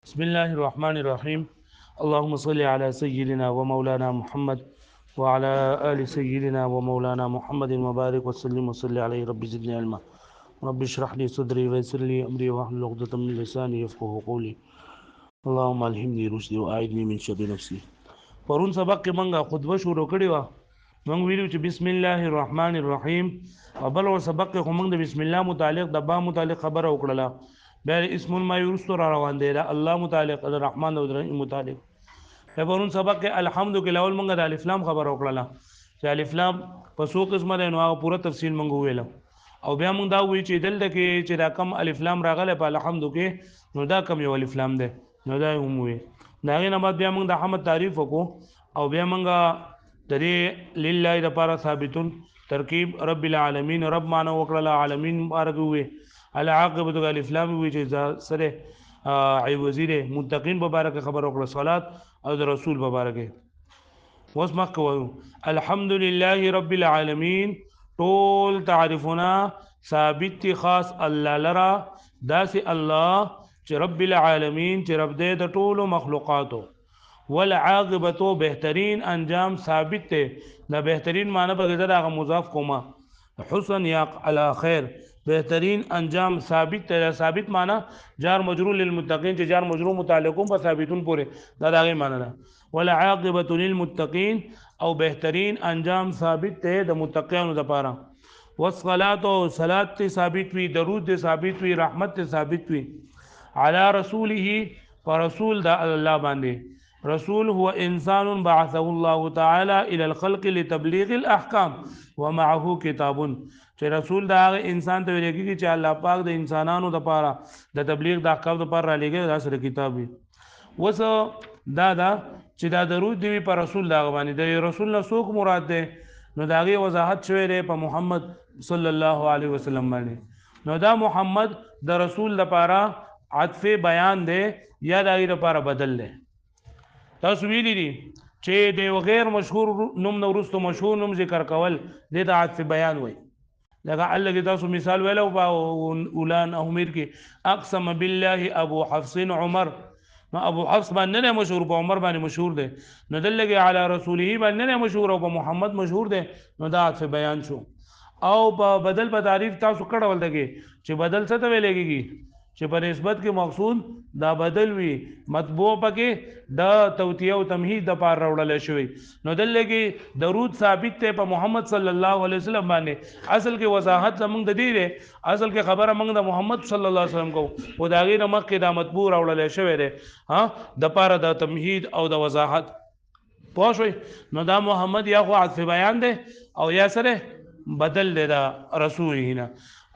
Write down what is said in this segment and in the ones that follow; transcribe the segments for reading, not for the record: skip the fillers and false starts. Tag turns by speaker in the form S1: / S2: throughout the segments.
S1: بسم الله الرحمن الرحيم. اللهم صل على سيدنا ومولانا محمد وعلى آل سيدنا ومولانا محمد وبارك وسلم وصل عليه. رب زدني علما، رب اشرح لي صدري ويسر لي أمري واحلل عقدة من لساني يفقهوا قولي. اللهم الهمني رشدي وأعذني من شر نفسي. پرون سبق کې منګه خطبه شروع کړې و. موږ ویلو چې بسم الله الرحمن الرحیم او بل ور سبق کې موږ د بسم الله متعلق د با متعلق خبره وکړه. بیا اسم ما یرستو را روان دی الله متعلق الرحمن او الرحیم متعلق. په پرون سبق کې الحمد کې اول موږ د الف لام خبره وکړه چې الف لام په څو قسمه ده نو هغه پوره تفصیل موږ ویل. او بیا موږ دا وی چې دلته کې چې دا کم الف لام راغله په الحمد کې نو دا کم یو الف لام ده نو دا هم وی. دا غي نه بعد بیا موږ د حمد تعریف وکړو او بیا موږ د دې لله لپاره ثابتون ترکیب رب العالمین رب معنا وکړه العالمین مبارک وي العاقبۃ الف لام وی چې سره ای وزیر متقین مبارک خبر وکړه صلات او د رسول مبارک واسمع کو الحمد لله رب العالمین طول تعریفنا ثابت خاص الله لرا داس الله چې رب العالمین چې رب دې د ټولو مخلوقاتو والعاقبۃ بهترین انجام ثابت ته دا بهترین معنی په کې دا مضاف کوما حسن یا علی خیر بهترین انجام ثابت ته ثابت معنی جار مجرور للمتقین چې جار مجرور متعلقون په ثابتون پورې دا دغه معنی ده والعاقبۃ للمتقین او بهترین انجام ثابت ته د متقینو لپاره والصلاۃ او صلات ثابت وی درود ثابت وی رحمت ثابت وی علی رسوله فرسول دا الله باندې رسول هو انسان بعثه الله تعالى الى الخلق لتبلیغ الاحکام ومعه کتاب چې رسول دا انسان ته ویل کېږي چې الله پاک د انسانانو لپاره د تبلیغ د احکام لپاره را لېږي دا سره کتاب وي. وس دا چې دا درود دی په رسول دا باندې د رسول نه څوک مراد ده نو داغه وضاحت شوی دی په محمد صلی الله علیه وسلم باندې. نو دا محمد د رسول لپاره عطف بیان دی یا دغه لپاره بدل دی. تاسو ویلی دي چې د غیر مشهور نوم نو ورستو مشهور نوم ذکر کول د عطف بیان وای. لکه الله کې تاسو مثال ویلو په اولان امیر کې اقسم بالله ابو حفص عمر نو ابو حفص باندې نه مشهور په عمر باندې مشهور دی نو دلته علی رسوله باندې نه مشهور او په محمد مشهور دی نو دا عطف بیان شو. او په بدل په تعریف تاسو کړهول دغه چې بدل څه ته ویل کېږي چې په نسبت کې مقصود دا بدل وي مطبوع پکې د توتیه او تمهید د پار راوړل شوی نو دلته کې درود ثابت ته په محمد صلی الله علیه وسلم باندې اصل کې وضاحت زمونږ د دې ده اصل کې خبره موږ د محمد صلی الله علیه وسلم کو او دا غیر مکه د مطبوع راوړل شوی ده ها د پار د تمهید او د وضاحت پوه شئ. نو دا محمد یا خو عطف بیان ده او یا سره بدل ده دا رسول هنا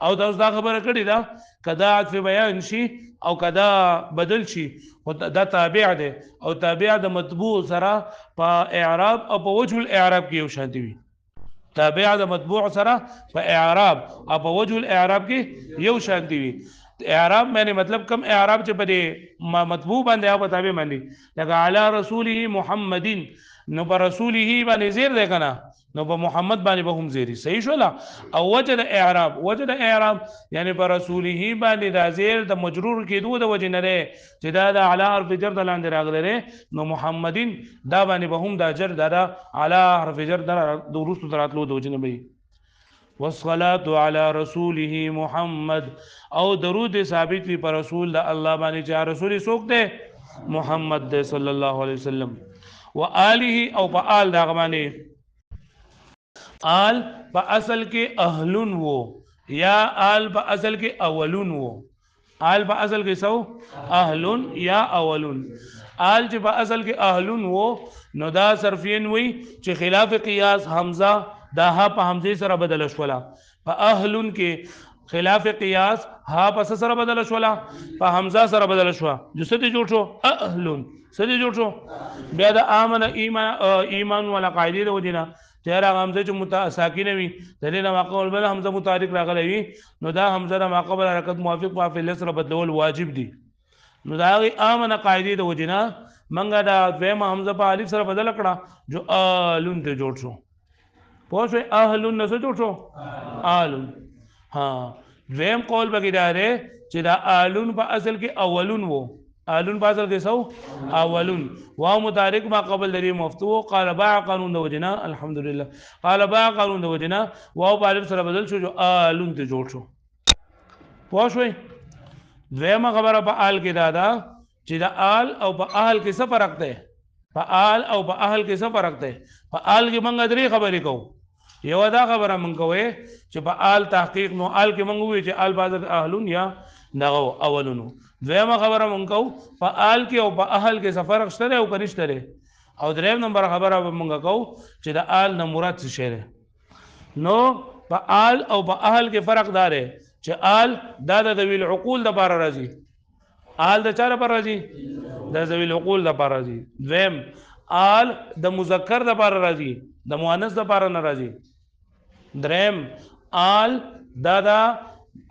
S1: او تاسو دا خبره کړې ده کدا عطف بیان شي او کدا بدل شي دا تابع ده او تابع د مطبوع سره په اعراب او په وجه الاعراب کې یو شان دي. تابع د مطبوع سره په اعراب او په وجه الاعراب کې یو شان دي. اعراب معنی مطلب کم اعراب چې په مطبوع باندې او په تابع باندې لکه علی رسوله محمدین نو پر رسوله باندې زیر ده کنه نو په محمد باندې به هم زیری صحیح شولا. او وجه د اعراب یعنی پر رسوله باندې د زیر د مجرور کېدو د وجه نه ده چې دا د اعلی حرف جر د لاندې راغلی نو محمدین دا باندې به هم د جر د اعلی حرف جر د ورستو دراتلو د وجه نه وي. والصلاة على رسوله محمد او درود ثابت وي پر رسول د الله باندې چې رسول څوک ده محمد صلی الله علیه وسلم و آله او په آل دا باندې آل په اصل کې اهلون وو یا آل په اصل کې اولون وو. آل په اصل کې سو اهلون یا اولون. آل چې په اصل کې اهلون وو نو دا صرفین وي چې خلاف قیاس حمزه دا ها په حمزه سره بدل شولا. په اهلون کې خلاف قیاس ها په سره بدل شولا په حمزه سره بدل شو جو څه جوړ شو اهلون څه جوړ شو بیا د امن ایمان ولا قاعده د ودینا چهره حمزه چې ساکنه وي د دې نه واقع بل حمزه متحرک راغلی وي نو دا حمزه د ماقبل حرکت موافق په فعل سره بدلول واجب دي. نو دا امن قاعده د ودینا منګه دا دویم حمزه په الف سره بدل کړه جو الون ته جوړ شو. پوه شو اهلون نه جوړ شو الون. ها دویم قول بګی دا چې دا الون په اصل کې اولون وو آلون بازل کې سو اولون واو متحرک ما قبل لري مفتوح قال باع قانون د وجنا الحمدلله قال باع قانون د وجنا واو په الف سره بدل شو جو آلون ته جوړ شو پوه شوي دویمه خبره په آل کې دادا چې د آل او په اهل کې څه فرق دی په آل او په اهل کې څه فرق دی په آل کې موږ درې خبرې کوو یو دا خبره موږ کوي چې په آل تحقیق نو آل کې موږ وی چې آل بعض اهلون یا دغه اولونو دویمه خبره مونږ کوو په آل کې او په اهل کې څه فرق شته او کنيشته لري او دریم نمبر خبره مونږ کوو چې د آل نه مراد څه شی نو په آل او په اهل کې فرق دار چې آل دا د ذویل عقول د لپاره راځي آل د چا لپاره راځي د ذویل عقول د لپاره راځي دویم آل د مذکر د لپاره راځي د مؤنث د لپاره نه راځي دریم آل دا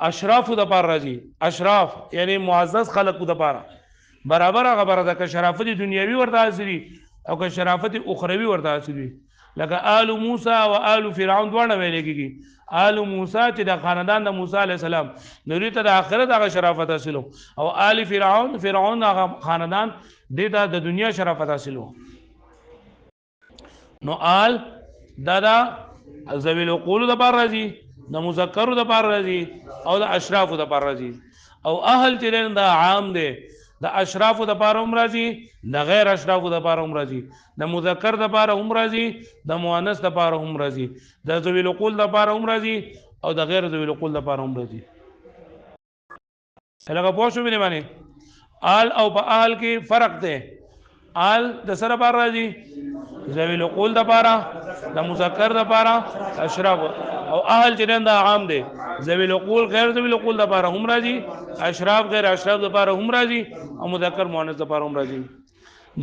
S1: اشراف د پار راځي اشراف یعنی معزز خلق د پاره برابر خبره ده که شرافت دنیوي ورته حاصلي او که شرافت اخروی ورته حاصلي لکه آل موسی او آل فرعون دواړه ویل کېږي آل موسی چې د خاندان د موسی علی السلام نوري ته د آخرت هغه شرافت حاصلو او آل فرعون هغه خاندان د دنیا شرافت حاصلو نو آل دا ذویل العقول د پار راځي د مذکر د پار راځي او د اشراف د پار راځي او اهل چې دا عام دي د اشراف د پار هم راځي د غیر اشراف د پار هم راځي د مذکر د پار هم راځي د مؤنث د پار هم راځي د ذویل العقول د پار هم راځي او د غیر ذویل العقول د پار هم راځي هغه پوه شو باندې آل او په اهل کې فرق دی آل د سره پار راځي ذویل العقول د پاره د مذکر د پاره اشراف او اهل چې دا عام دي ذویل العقول غیر ذویل العقول د پاره هم راځي اشراف غیر اشراف د پاره هم راځي او مذکر مؤنث د پاره هم راځي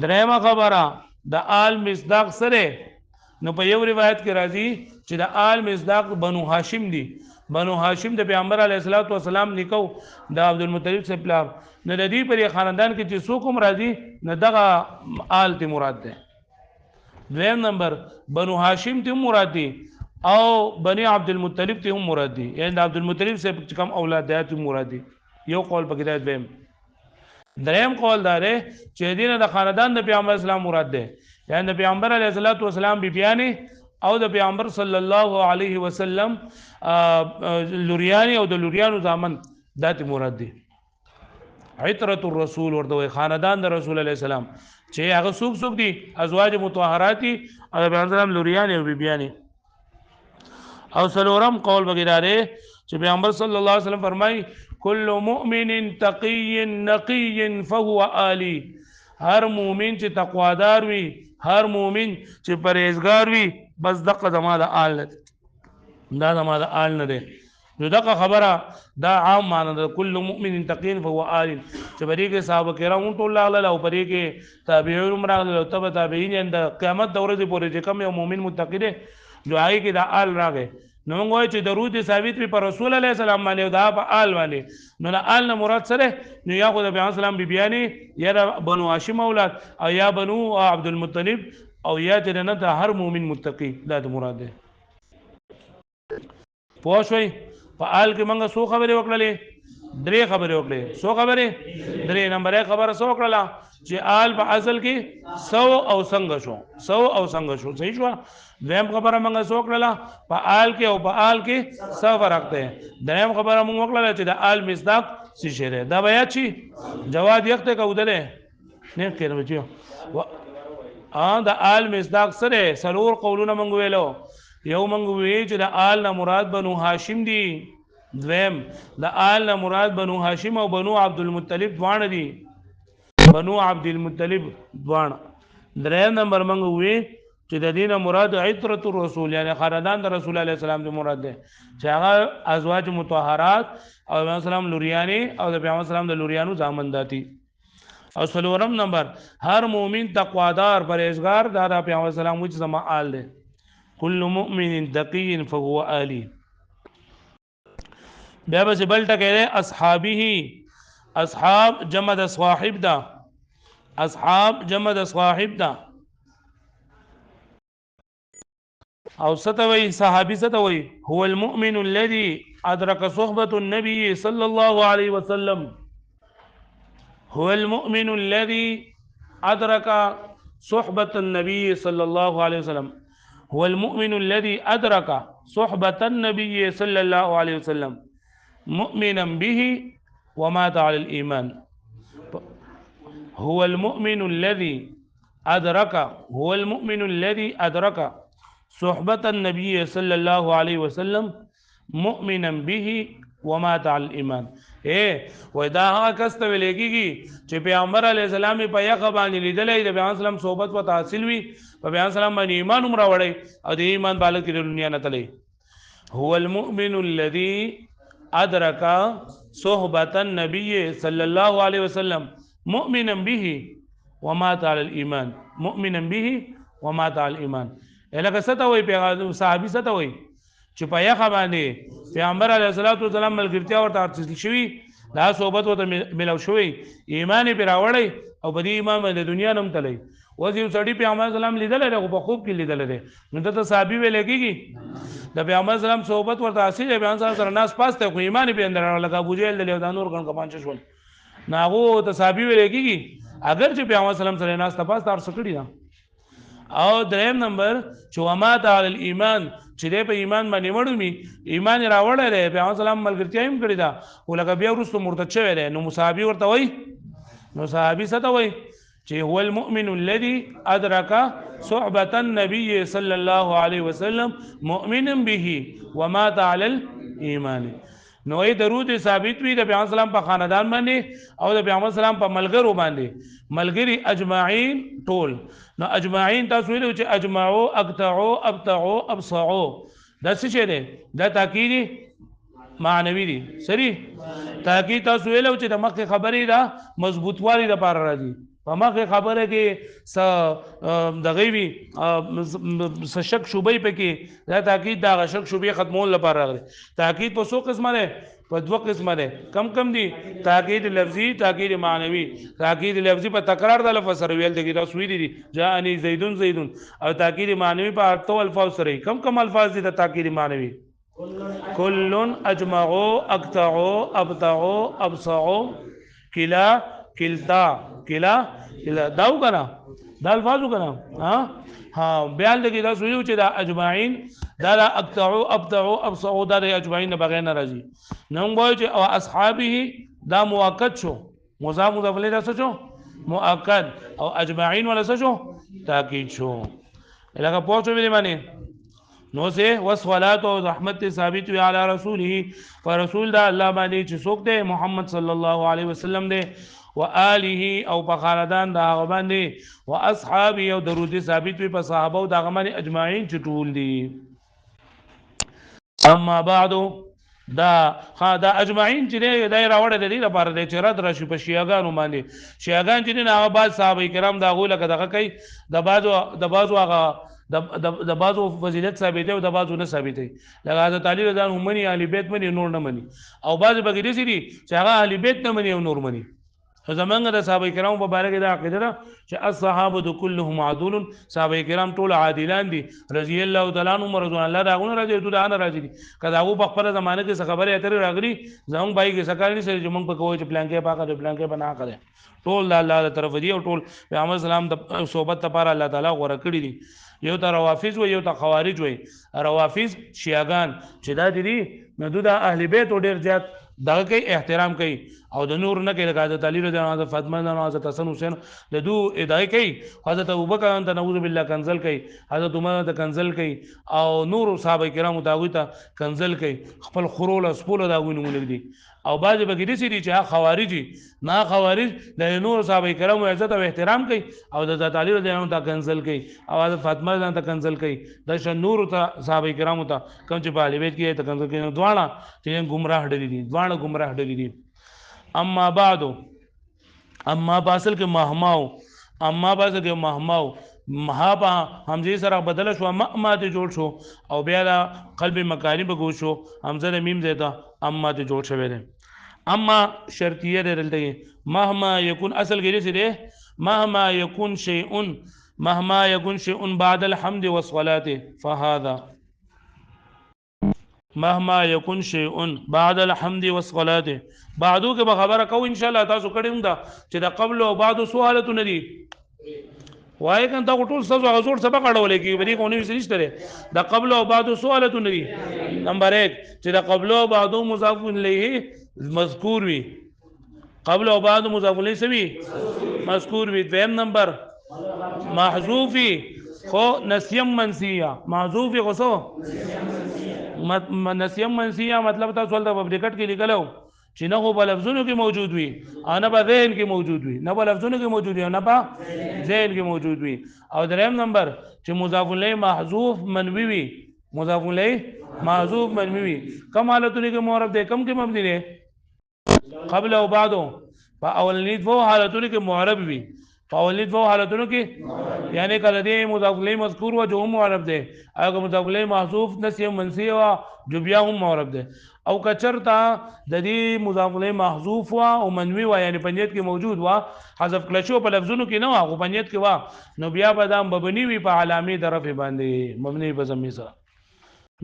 S1: درېمه خبره د آل مصداق سره نو په یو روایت کې راځي چې د آل مصداق بنو هاشم دي بنو هاشم د پیغمبر علیه الصلاۃ والسلام نکو د عبدالمطلب سے پلار نه د دې پر خاندان کې چې څوک هم راځي نه دغه آل ته مراد ده دویم نمبر بنو هاشم ته مراد دي او بني عبدالمطلب ته هم مراد دي یعنی د عبدالمطلب سے کم اولادات مراد دي یو قول پکې دی دویم دریم قول دار چې دینه د خاندان د پیغمبر اسلام مراد ده یعنی د پیغمبر علیه الصلاۃ والسلام بیبیانه او د پیغمبر صلی الله علیه وسلم لوریانی او د لوریانو زامن دات مراد دي عترة الرسول ورته خاندان د رسول الله السلام چې هغه څوک دي ازواج مطهرات او پیغمبر اسلام لوریانی او بیبیانی او سلورم قول وغیرہ چې پیغمبر صلی الله علیه وسلم فرمای کل مؤمن تقی نقی فهو آلی هر مؤمن چې تقوادار وي هر مؤمن چې پرهیزګار وي بس دغه زما د آل دا زما د آل نه دی نو دغه خبره دا عام معنی ده کل مؤمن تقی فهو آلی چې پرې کې صحابه کرام ټول لاله او پرې کې تابعین عمره او تبع تابعین د قیامت دوره دی پورې چې کوم یو مؤمن متقی دی دعای کې د آل راغی نو موږ وایو چې درود ثابت وي پر رسول الله سلام باندې دا په آل باندې نو نه آل نه مراد سره نو یا خو د پیغمبر سلام بیبیانی یا بنو هاشم اولاد او یا بنو عبدالمطلب او یا چې نه د هر مؤمن متقی دا مراد ده پوه شوي په آل کې موږ څو خبرې وکړلې درې خبرې وکړلې څو خبرې درې نمبر خبره څو وکړله چې آل په اصل کې سو او څنګه شو صحیح شو دویم خبره موږ څو وکړله په آل کې او په آل کې څه فرق دی دریم خبره موږ وکړله چې د آل مصداق څه شی دی دا بیا چی جواد یخته کودلې نه کړم بچو د آل مصداق سره سلور قولونه موږ ویلو یو موږ وی چې د آل نه مراد بنو هاشم دي دویم د آل نه مراد بنو هاشم او بنو عبدالمطلب دوانه دي بنو عبدالمطلب دوانه دریم نمبر موږ وی چې د دینه مراد عترة الرسول یعنی خاندان د رسول الله سلام دی مراد ده چې هغه ازواج مطهرات او پیغمبر سلام لوریانی او د پیغمبر سلام د لوریانو زامن داتی او څلورم نمبر هر مؤمن تقوادار پرهیزګار دا د پیغمبر سلام وچ زما آل ده کل مؤمن تقی فهو آلی بیا به بل ټکی دی اصحابه اصحاب جمع د صاحب دا اصحاب جمع د صاحب دا او ستوي صحابي ستوي هو المؤمن الذي ادرك صحبة النبي صلى الله عليه وسلم هو المؤمن الذي أدرك صحبة النبي صلى الله عليه وسلم. هو المؤمن الذي أدرك صحبة النبي صلى الله عليه وسلم مؤمنا به ومات على الإيمان. هو المؤمن الذي أدرك هو المؤمن الذي أدرك صحبة النبي صلى الله عليه وسلم مؤمنا به ومات على الإيمان. وای دا هغه کس ته ویل کېږي چې پیغمبر علیه السلام په یقه باندې لیدلی د پیغمبر سلام صحبت ورته حاصل وي، په پیغمبر سلام باندې ایمان هم راوړی او د ایمان بالغ کې د دنیا نه تللی. هو المؤمن الذي أدرك صحبة النبي صلى الله عليه وسلم مؤمنا به ومات على الإيمان. مؤمنا به ومات على الإيمان. لکه څه ته وایي صحابي څه ته وایي چې په یخه باندې پیغمبر علیه الصلاۃ والسلام ملګرتیا ورته حاصل شوي، دا صحبت ورته ملو شوی، ایمان یې پرې راوړی او په دې ایمان باندې د دنیا نه هم تللی. اوس یو سړي پیغمبر سلام لیدلی دی خو په خوب کې لیدلی دی، نو ته صحابي ویلی کېږي؟ د پیغمبر سلام صحبت ورته حاصل دی، پیغمبر سلام سره ناس پاس دی خو ایمان یې پرې اندر راوړی، لکه ابوجهل دی او دا نور ګڼ کمانچه شول، نو هغو ته صحابي ویلی کېږي اگر چې پیغمبر سلام سره ناس ته پاس ته هر څه کړي ده. او دریم نمبر چې ومات علی الایمان، چې دی په ایمان باندې مړ ایمان یې راوړی دی، پیغمبر سلام ملګرتیا هم کړې ده خو لکه بیا وروسته مرتد شوی دی، نو صحابي ورته وایي. نو صحابي څه ته وایي چې هو المؤمن الذي أدرك صحبة النبي صلى الله عليه وسلم مؤمنا به ومات على الإيمان. نو ای درود ثابت وي د پیغمبر سلام په خاندان باندې او د پیغمبر سلام په ملګرو باندې، ملګری اجمعین ټول. نو اجمعین تاسو ویلو چې اجمعوا اقطعوا ابطعوا ابصعوا، دا څه شی دی؟ دا تاکید معنوي دی. سری تاکید تاسو ویلو چې د مخکې خبرې دا مضبوطوالي د پاره راځي، په مخکې خبره کې څه دغه وي څه شک شوبې پکې، دا تاکید دا شک شوبې ختمول لپاره راغلی. تاکید په څو قسمه ده؟ په دوه قسمه ده. کم دي؟ تاکید لفظي، تاکید معنوي. تاکید لفظي په تکرار د لفظ سره ویل دي، تاسو ویلي دي جاءني زیدون زیدون، او تاکید معنوي په اتو الفاظ سره. کم الفاظ دي د تاکید معنوي؟ كل اجمعوا اقطعوا ابطعوا ابصعوا كلا كلتا كلا داو کنه، دا الفاظو کنه. ها بیان دغه دا سویو چې دا اجمعین دا اقطعوا ابطعوا ابصعوا دا اجمعین بغیر ناراضي. نو وایي چې او اصحابه دا مؤکد شو، مضاف مضاف الیه دا څه شو؟ مؤکد. او اجمعین ولا څه شو؟ تاکید شو. لکه پوښتنه ویلې معنی نو سه والصلاه او رحمت ثابت وی علی رسوله، فرسول دا الله باندې چې څوک دی محمد صلی الله علیه وسلم دی، و آله او په خاندان دا هغه باندې، و اصحابه او درود ثابت وي په صحابه او دا هغه باندې اجمعین چې ټول دي. اما بعد دا اجمعین چې دی دا راوړی د دې لپاره دی چې رد راشي په شیعاګانو باندې. شیعاګان چې دي هغه بعض صحابه کرام دا هغوی لکه دغه کوي، د بعضو فضیلت ثابته او د بعضو نه ثابته، لکه حضرت علی رضی الله عنه مني، اهل بیت مني، نور نه مني، او بعض بګی دي چې هغه اهل بیت نه مني او نور مني. زمونږ د صحابه کرام په باره کې دا عقیده ده چې الصحابه كلهم عدول، صحابه کرام ټول عادلان دي رضی الله تعالی عنهم رضوان الله دا غونه راځي ټول انا راځي دي. کله هغه په خپل زمانه کې څه خبره اترې راغلي زمونږ بای کې سکار نه سره چې موږ په کوی چې پلان کې پاکه د پلان کې بنا کړي، ټول د الله طرف دی او ټول پیغمبر سلام د صحبت لپاره الله تعالی غوړه کړی دي. یو ته روافض و یو ته خوارج وي. روافض شیعاګان چې دا دي نو د اهل بیت ډیر زیات دغه کوي احترام کوي او د نور نه کوي، لکه حضرت علی رضی الله عنه، فاطمه رضی الله عنها، حضرت حسن حسین د دو ادعای کوي، حضرت ابوبکر ته نعوذ بالله کنزل کوي، حضرت عمر ته کنزل کوي او نور صحابه کرام ته کنزل کوي، خپل خرول سپول دا غوینه مونږ دي. او بعض بګیدي سي دي چې خوارجي نه، خوارج د نور صحابه کرام عزت او احترام کوي او د حضرت علی رضی الله عنه ته کنزل کوي او حضرت فاطمه رضی الله عنها ته کنزل کوي، د نور ته صحابه کرام ته کوم چې په اهل بیت کې ته کنزل کوي. دواړه چې گمراه ډلې دي، دواړه گمراه ډلې دي. اما بعد، اما باصل کې مهماو، اما باصل کې مهماو مها په حمزه سره بدل شو، ما ته جوړ شو او بیا د قلب مکاری بګو شو، حمزه د میم زیاده اما ته جوړ شوی دی. اما شرطیه دلته مهما یکون اصل کې څه دی؟ مهما یکون شیء، مهما یکون شیء بعد الحمد والصلاه فهذا مهما يكن شيء بعد الحمد والصلاه بعدو کې به خبره کو ان شاء الله تاسو کړم دا چې د قبل او بعد سوالتونه دي وای کنه دا ټول څه غزور سبق اړولې کې بری کوونی څه نشته د قبل او بعد سوالتونه دي نمبر 1 چې د قبل او بعد مضاف الیه مذکور وي قبل او بعد مضاف الیه سوي مذکور وي دویم نمبر محذوفي خو نسیم منسیه محذوفي غسو نسیم منسیه مطلب تاسو ولته په ټکټ کې لیکلو چې نه خو په لفظونو کې موجود وي او نه په ذهن کې موجود وي نه په لفظونو کې موجود وي او نه په ذهن کې موجود وي او دریم نمبر چې مضاف الیه محذوف منوي وي مضاف الیه محذوف منوي وي کوم حالتونه کې معرب دی کوم کې مبني دی قبل او بعد په اولنی دوه حالتونو کې معرب وي په اولنی دوه حالتونو کې یعنی کله دی مضاف الیه مذکور و جو معرب دی هغه مضاف الیه محذوف نسیه منسی و جو بیا هم معرب دی او کچرتا د دې مضاف الیه محذوف وا او منوي وا یعنی پنځت کې موجود وا حذف کله شو په لفظونو کې نه وا او پنځت کې وا نو بیا به دا مبني وي په علامه درف باندې مبني په ضمیر سره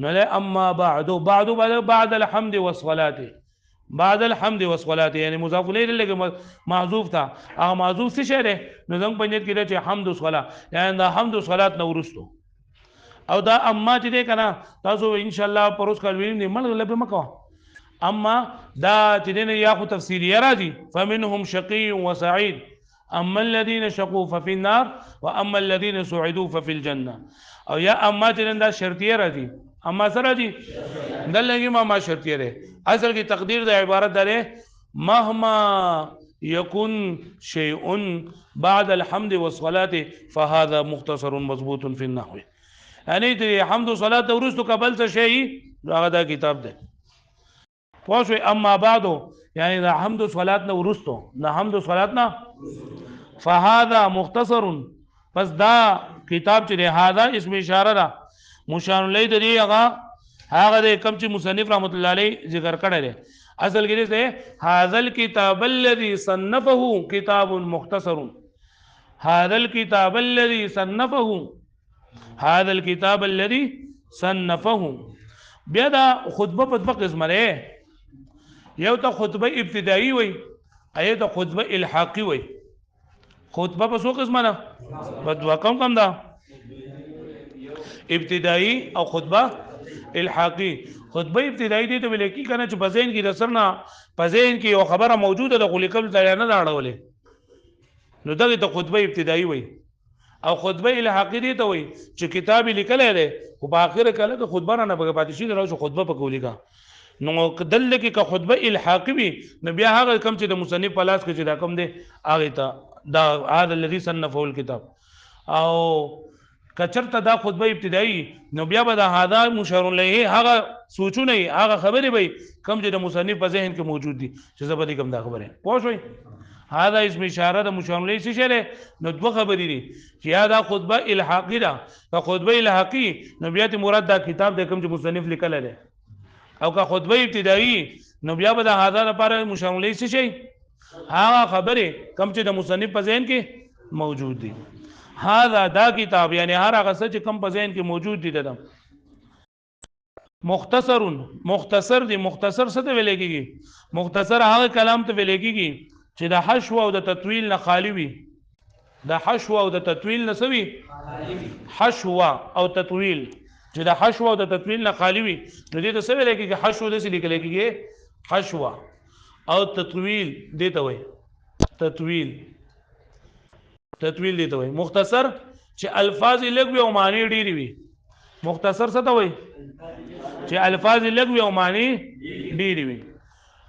S1: نو له اما بعد الحمد والصلاه بعد الحمد والصلاه یعنی مضاف الیه لکه محذوف تھا هغه محذوف څه شی دی نو څنګه پنځت کې چې حمد والصلاه یعنی دا حمد والصلاه نو ورستو او دا اما چې دی کنه تاسو ان شاء الله پروس کال وینم نه مل لبه مکو اما دا چې دی نه یا خو تفسیری راځي فمنهم شقي وسعيد اما الذين شقوا ففي النار واما الذين سعدوا ففي الجنه او یا اما چې دا شرطیه راځي اما سره دي دلګي ما شرطیه ده اصل کې تقدیر د عبارت ده مهما يكن شيء بعد الحمد والصلاه فهذا مختصر مضبوط في النحو یعنی د حمد او صلات ورستو قبل څه شي هغه دا کتاب ده پوښوي اما بعد یعنی د حمد او صلات نه ورستو د حمد او صلات نه فهذا مختصر پس دا کتاب چې هذا اسم اشاره ده مشار الیه د دې هغه د کم چې مصنف رحمت الله علیه ذکر کړی دی اصل کې دې هذا الكتاب الذي صنفه کتاب مختصر هذا الكتاب الذي صنفه هذا الكتاب الذي صنفه بیا دا خطبه په دوه قسمه ده یو ته خطبه ابتدایي وي ایه ته خطبه الحاقي وي خطبه په څو قسمه ده په دوه کم ده ابتدایي او خطبه الحاقي خطبه ابتدایي دي ته ویل کی کنه چې په ذهن کې د سرنا په ذهن کې یو خبره موجوده ده خو لیکل ځای نه راړولې نو دغه ته خطبه ابتدایي وي او خطبه الحاقي دي ته وي چې کتاب لیکل دی او په اخر کله د خطبه نه به پاتې شي راځو خطبه په کولی کا نو دل کې که خطبه الحاقي وي نو بیا هغه کم چې د مصنف په لاس کې چې دا کم دی هغه ته دا هذا الذي صنفه الكتاب او کچرته دا خطبه ابتدایي نو بیا به دا هاذا مشار الیه هغه سوچونه هغه خبرې به کم چې د مصنف په ذهن کې موجود دي چې زبردي کم دا خبره پوه شئ هذا اسم اشاره د مشار الیه څه شری نو دوه خبرې دي چې دا خطبه الحاقی ده که خطبه الحاقی نو بیا ته مراد دا کتاب د کم چې مصنف لیکل دی او که خطبه ابتدایي نو بیا به دا هاذا لپاره مشار الیه څه شي هغه خبره کم چې د مصنف په ذهن کې موجود دي هذا دا کتاب یعنی هر هغه څه چې کم په ذهن کې موجود دي د مختصر دی مختصر څه ته ویل کېږي مختصر هغه کلام ته ویل کېږي چې د حشو او د تطویل نه خالی وي د حشو او د تطویل نه سوي حشو او تطویل چې د حشو او د تطویل نه خالی وي نو دې ته څه ویل کېږي حشو د څه لیکل کېږي حشو او تطویل دې ته وایي تطویل دي ته وایي مختصر چې الفاظ لږ وي او معنی ډېری وي مختصر څه ته وایي چې الفاظ لږ وي او معنی ډېری وي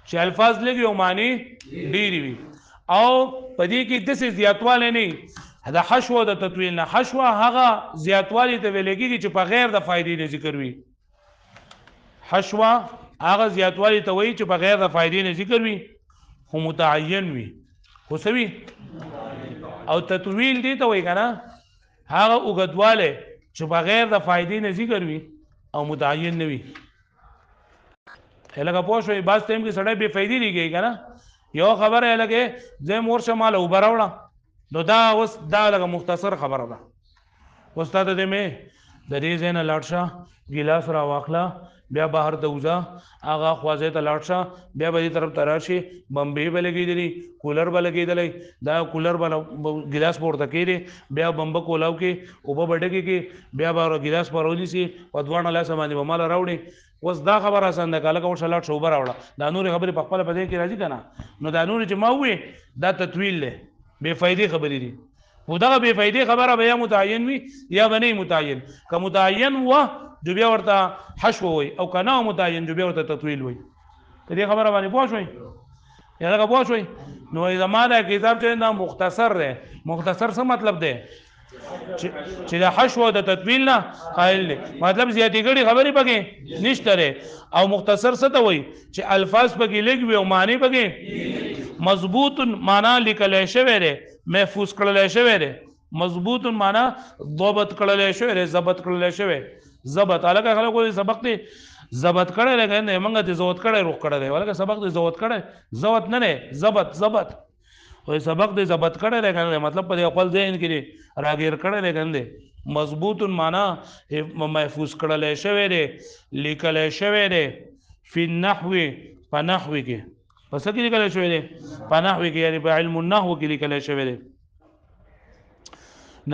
S1: چې الفاظ لږ وي او معنی ډېری وي او په دې کې د څه زیاتوالی نه د حشو د تطویل نه حشو هغه زیاتوالی ته ویل کېږي چې په غیر د فائدې نه ذکر وي حشو هغه زیاتوالی ته وایي چې په غیر د فائدې نه ذکر وي خو متعین وي خو څه وي او تطویل دی ته وایي که نه هغه اوږدوالی چې بغیر د فائدې نه ذکر وي او متعین نه وي لکه پوه شوئ بعض ټایم کې سړی بې فایدې لګي که نه یو خبره یې لکه زه ورشه ماله اوبه راوړه نو دا اوس دا لکه مختصر خبره ده اوس تا ته دی مې د دې ځای نه لاړ شه ګیلاس را واخله بیا بهر ته وځه هغه خوازې ته لاړ شه بیا به دې طرف ته راشي بمبې به لګېدلي کولر به لګېدلی دا کولر به ګیلاس پورته کېږي بیا بمبه کولاو کې اوبه به ډکې کې بیا به ګیلاس په رونیسي په دواړه لاسه باندې به ماله راوړي اوس دا خبره اسان ده که لکه ورشه لاړ شه اوبه راوړه دا نورې خبرې په خپله په دې کې راځي که نه نو دا نورې چې ما ووې دا تطویل دی بې فایدې خبرې دي خو دغه بې فایدې خبره به یا متعین وي یا به نه متعین که متعین وه جو بیا ورته حشو وي او که نه متعین جو بیا ورته تطویل وي په دې خبره باندې پوه شوئ یا دغه پوه شوئ نو زما دا کتاب چې دا مختصر دی مختصر څه مطلب دی چې د حشو او د تطویل نه قائل دی مطلب زیاتې ګړي خبرې پکې نشته دی او مختصر څه ته وایي چې الفاظ پکې لږ وي او معنی پکې مضبوط معنا لیکلی شوی دی محفوظ کړلی شوی دی مضبوط معنا ضبط کړلی شوی دی ضبط کړلی شوی ضبط الګ خلک وایي سبق دی ضبط کړی دی کنه موږ ته ضبط کړی روح کړی دی ولکه سبق دی ضبط کړی ضبط نه دی ضبط وای سبق دی ضبط کړی دی کنه مطلب په خپل ذهن کې راګیر کړی دی کنه مضبوط معنا محفوظ کړلی شوی دی لیکلی شوی دی فی النحو په نحو کې پس کې لیکل شوی دی په نحو کې یعنی په علم النحو کې لیکل شوی دی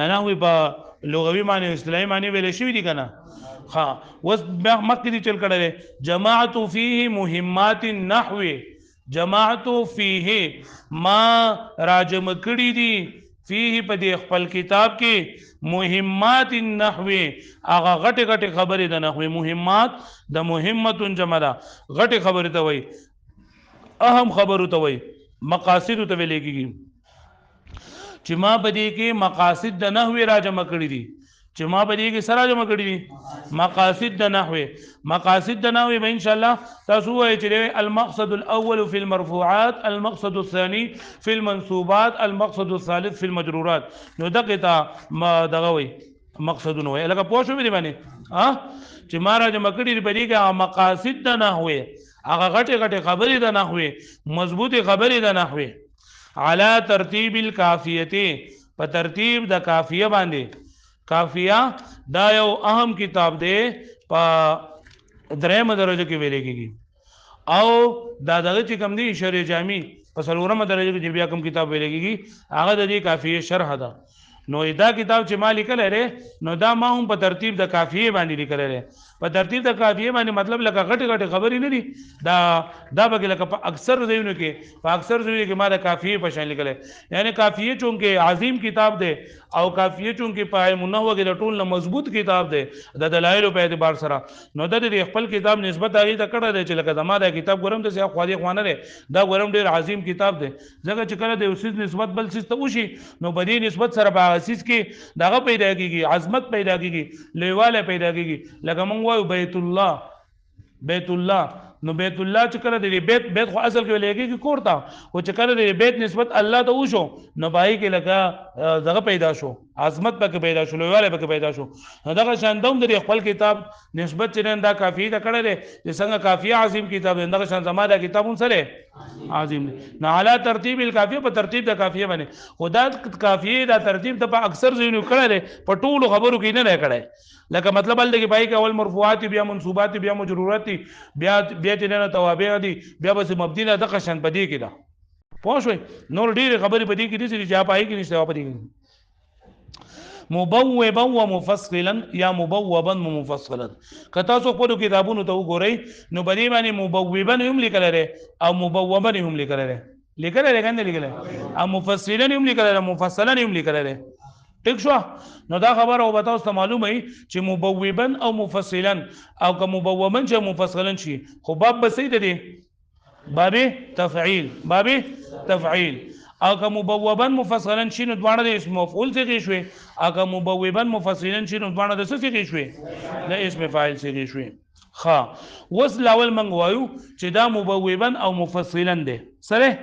S1: نه نحو په لغوي معنی اصطلاحي معنی ویل شوی دی کنه ها وس مخکې دي چل کړه جماعت فيه مهمات النحو جماعت فيه ما راجم کړي دي فيه په دې خپل کتاب کې مهمات النحو هغه غټه غټه خبره د نحو مهمات د مهمت جمع ده غټه خبره ته وای اهم خبرو ته وای مقاصد ته ویل کېږي چې ما بدې کې مقاصد د نحوی را جمع کړی دي چې ما بدې کې سره جمع کړی دي مقاصد د نحوی به ان شاء الله تاسو وایي چې المقصد الاول في المرفوعات المقصد الثاني في المنصوبات المقصد الثالث في المجرورات نو دغه ما دغه وای مقصد نو لکه پوه شو دې باندې چې ما را جمع کړی دي بدې کې مقاصد د نحوی هغه غټه خبرې د نحوی مضبوطه خبرې د نحوی علی ترتیب الکافیه په ترتیب د کافیه باندې کافیه دا یو اهم کتاب دی په درېمه درجه کې ویل کېږي او دا دغه چې کوم دی شرح جامی په څلورمه درجه کې بیا کوم کتاب ویل کېږي هغه د دې کافیه شرح ده نو دا کتاب چې ما لیکل لري نو دا ما هم په ترتیب د کافیه باندې لیکل لري په ترتیب د کافیه باندې مطلب لکه غټه خبرې نه دي دا به لکه په اکثر ځایونو کې ما د کافیه په شان لیکل یعنی کافیه چونکه عظیم کتاب دی او کافیه چونکه په علم النحو کې د ټول مضبوط کتاب دی د دلایل په اعتبار سره نو د خپل کتاب نسبت هغه ته کړه دی چې لکه زما د کتاب ګورم د سیاق خالي خوانه دی دا ګورم ډیر عظیم کتاب دی ځکه چې کله د اوسیز نسبت بل څه ته وشي نو په دې نسبت سره په اساس کې دغه پیدا کیږي عظمت پیدا کیږي لیواله پیدا کیږي لکه مونږ وایو بیت الله نو بیت الله چې کله د بیت خو اصل کې ولېږي کور ته او چې کله د بیت نسبت الله ته وشو نو پای کې لکه دغه پیدا شو عظمت پکې پیدا شو لویواله پکې پیدا شو دغه شان دوم د خپل کتاب نسبت چې دا کافی ته کړه دي چې څنګه کافی عظیم کتاب دی دغه شان زما دا کتاب هم سره عظیم دی نو اعلی ترتیب الکافیه په ترتیب د کافیه باندې خدا کافیه دا ترتیب ته په اکثر ځینو کړه دي په ټولو خبرو کې نه کړه لکه مطلب ال دغه پای کې اول مرفوعات بیا منصوبات بیا مجرورات بیا تنه توابع دي بیا بس مبدی نه دغه شان پدې کې دا پوه شوي نور ډېر خبرې پدې کې دي چې پای کې نشته پدې کې مبوبا ومفصلا یا مبوبا ومفصلا کته څو په کتابونو ته وګورئ نو بری باندې مبوبا هم لیکل لري او مبوبا هم لیکل لري کنه لیکل او مفصلا هم لیکل لري مفصلا هم لیکل لري ټیک شو نو دا خبره او بتاو ته معلومه چې مبوبا او مفصلا او که مبوبا چې مفصلا شي خو باب بسید دي باب تفعیل او که مبوبا مفصلا شي نو دواړه د اسم مفعول څخه شوي او که مبوبا مفصلا شي نو دواړه د څه څخه شوي د اسم فاعل څخه شوي ها وس لاول منغ وایو چې دا مبوبا او مفصلا دي سره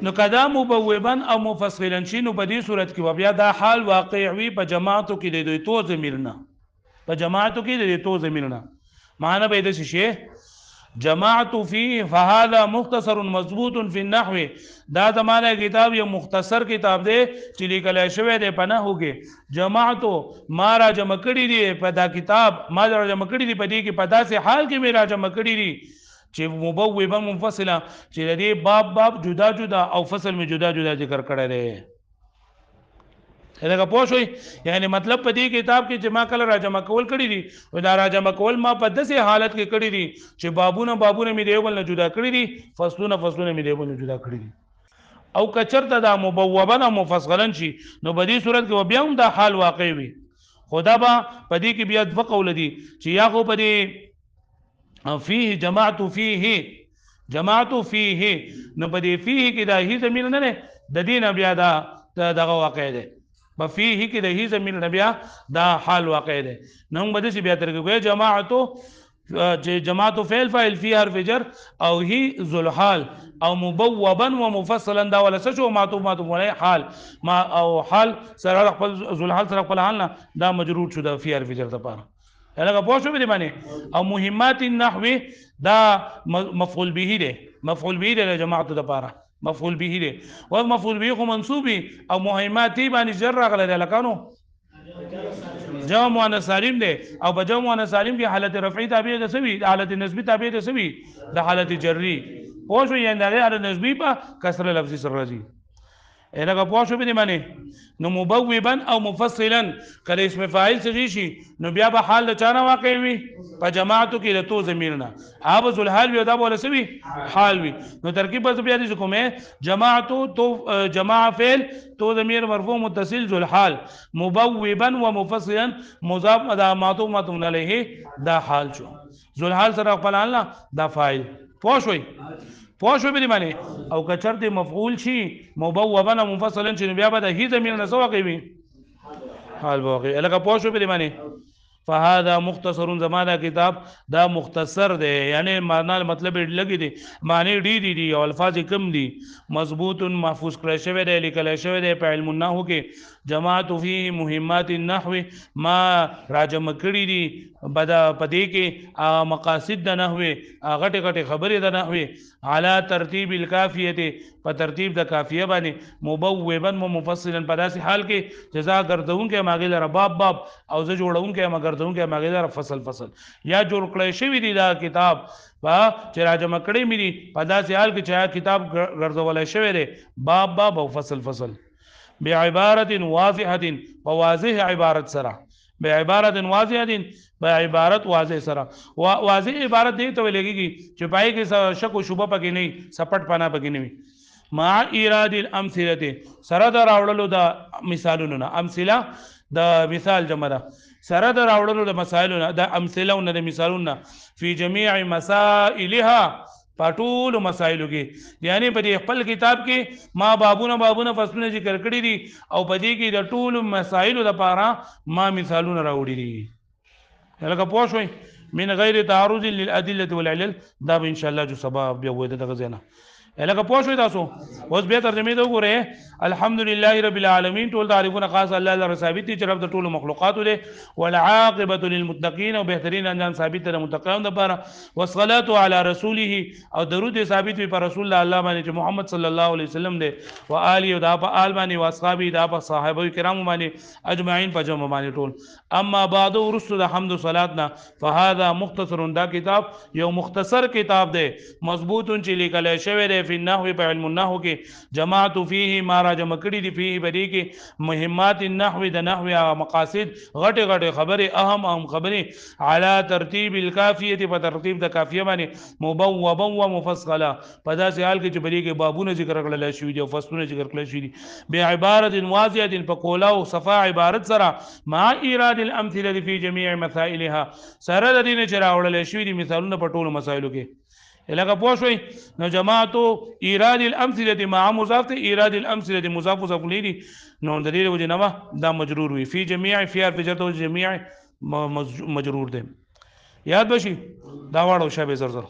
S1: نو کدا مبوبا او مفصلا شي نو په دې صورت کې بیا دا حال واقع وي په جماعتو کې د دوی تو ضمیرنا په جماعتو کې د تو ضمیرنا معنی به د شي جماعت فيه فهذا مختصر مضبوط فی النحو دا زمانه کتاب یو مختصر کتاب دی چې لیکل شوی دی په نحو کې جماعت ما را جمع کړی دی په دا کتاب ما را جمع کړی دی په دې کې په داسې حال کې مې را جمع کړی دی چې مبوبه منفصله چې د دې باب جدا جدا او فصل میں جدا جدا ذکر کړی دی دا پوه شئ یعنی مطلب په دې کتاب کې چې ما کله راجمع کول کړی دي او دا راجمع کول ما په داسې حالت کې کړی دي چې بابونه مې دیوبل نه جدا کړی دي فصلونه مې دیوبل نه جدا کړی دي او کچرته دا مبوبا او مفصلا شي نو په دې صورت کې بیا هم دا حال واقع وي خدا با په دې کې بیا دوه قول دي چې یا خو په دې فيه جماعت فيه نو په دې فيه کې دا هي زمين نه ده د دین بیا دا دغه واقع ده په فيه کې د هي زمين نه بیا دا حال واقع ده نو بده چې بیا ترګه جماعت فعل فاعل فيه حرف جر او هي ذو الحال او مبوبا ومفصلا دا ولا شو معطوف علی حال ما او حال سره خپل ذو الحال سره خپل حال نه دا مجرور شو دا فيه حرف جر ته پاره هغه پوه شو به معنی او مهمات النحو دا مفعول به دی مفعول به دی جماعت د پاره مفعول به دی او مفعول به خو منصوبي او مهمات باندې جر راغله لکانو جمع مؤنث سالم دی او په جمع مؤنث سالم کې حالت رفعی تابع ده سوي حالت نسبی تابع ده سوي د حالت جری پوه شو یعنی د حالت نسبی په کسر لفظي سره راځي هغه پوه شو به معنی نو مبوبا او مفصلا کله اسم فاعل څه شي نو بیا به حال د چانه واقع وي په جماعتو کې د تو ضمیرنا اب ذل حال وي دا بوله سوي حال وي نو ترکیب به بیا دې کومه جماعتو تو جماع فعل تو ضمیر مرفوع متصل ذل حال مبوبا ومفصلا مضاف معطوف علیه دا حال شو ذل حال سره خپل حال دا فاعل پوه شوي پوه شو به معنی او کچرت مفعول شي مبوبا منفصلا چې بیا به د هی زمين نه سوا کوي حال واقع الګه پوه شو به معنی فهذا مختصر زمانہ کتاب دا مختصر دی یعنی معنا مطلب لګی دی معنی ډی او الفاظ کم دي مضبوط محفوظ کړی شوی دی لیکل شوی دی په علم النحو کې جماعت فيه مهمات النحو ما راجم کړی دي بدا پدې کې مقاصد د نحو غټه خبره د نحو على ترتیب الکافیه په ترتیب د کافیه باندې مبوبا ومفصلا په داسې حال کې جزاء ګرځون کې ماغل رباب باب او زه جوړون کې مګرځون کې ماغل فصل یا جوړ کړی شوی دی دا کتاب با چې راجم کړی مې دي په داسې حال کې چې کتاب ګرځولای شوی دی باب او فصل بعبارت واضحه وواضح عبارت سره بعبارت واضحه بعبارت واضح سره واضح عبارت دی ته لګيږي چې پای کې شک او شبهه پکې نه سپټ پانا پکې نه مع ایراد الامثله سره دا راوړلو د مثالونو نه امثله د مثال جمع ده سره دا راوړلو د مسائلونو د امثله د مثالونو فی جميع مسائلها پټول مسائلو کې یعنی په دې خپل کتاب کې ما بابونه فصلونه ذکر کړی دي او په دې کې د ټول مسائلو لپاره ما مثالونه راوړي دي لکه پوه شئ من غیر تعرض للادله والعلل دا به ان شاء الله جو سبب بیا وې دغه ځنه لکه پوه شئ تاسو اوس به ترجمه ته وګورئ الحمدلله رب العالمین ټول تعریفونه خاص الله تعالی ثابت دي چې رب د ټول مخلوقات له والعاقبه للمتقین او بهترین انجام ثابت ده متقین لپاره والصلاه علی رسوله او درود ثابت وي پر رسول الله باندې چې محمد صلی الله علیه وسلم ده او آل او د آل باندې او اصحاب دا په صحابه کرام باندې اجمعین په جمع باندې ټول اما بعد ورسل د حمد صلاتنا فهذا مختصر دا کتاب یو مختصر کتاب ده مضبوط چې لیکل شوی ده فی النحو په علم النحو کې جماعت فيه ما را جمع کړي دي فيه بدی کې مهمات النحو د نحو او مقاصد غټه خبره اهم خبره على ترتیب الکافیه په ترتیب د کافیه باندې مبوبا ومفصلا په داسې حال کې چې بدی کې بابونه ذکر کړل شوی دي او فصلونه ذکر کړل شوی دي به عبارت واضحه په قولا او صفا عبارت سره مع ایراد الامثله في جميع مسائلها سره د دین چې راوړل شوی دي مثالونه په ټولو مسایلو کې لکه پوه شئ نو جماعت ایراد الامثله مع مضاف ایراد الامثله مضاف لري نو د دې وجه نه دا مجرور وي فی جميع فی حرف جر ته جميع مجرور ده یاد بشي دا واړو شابه زر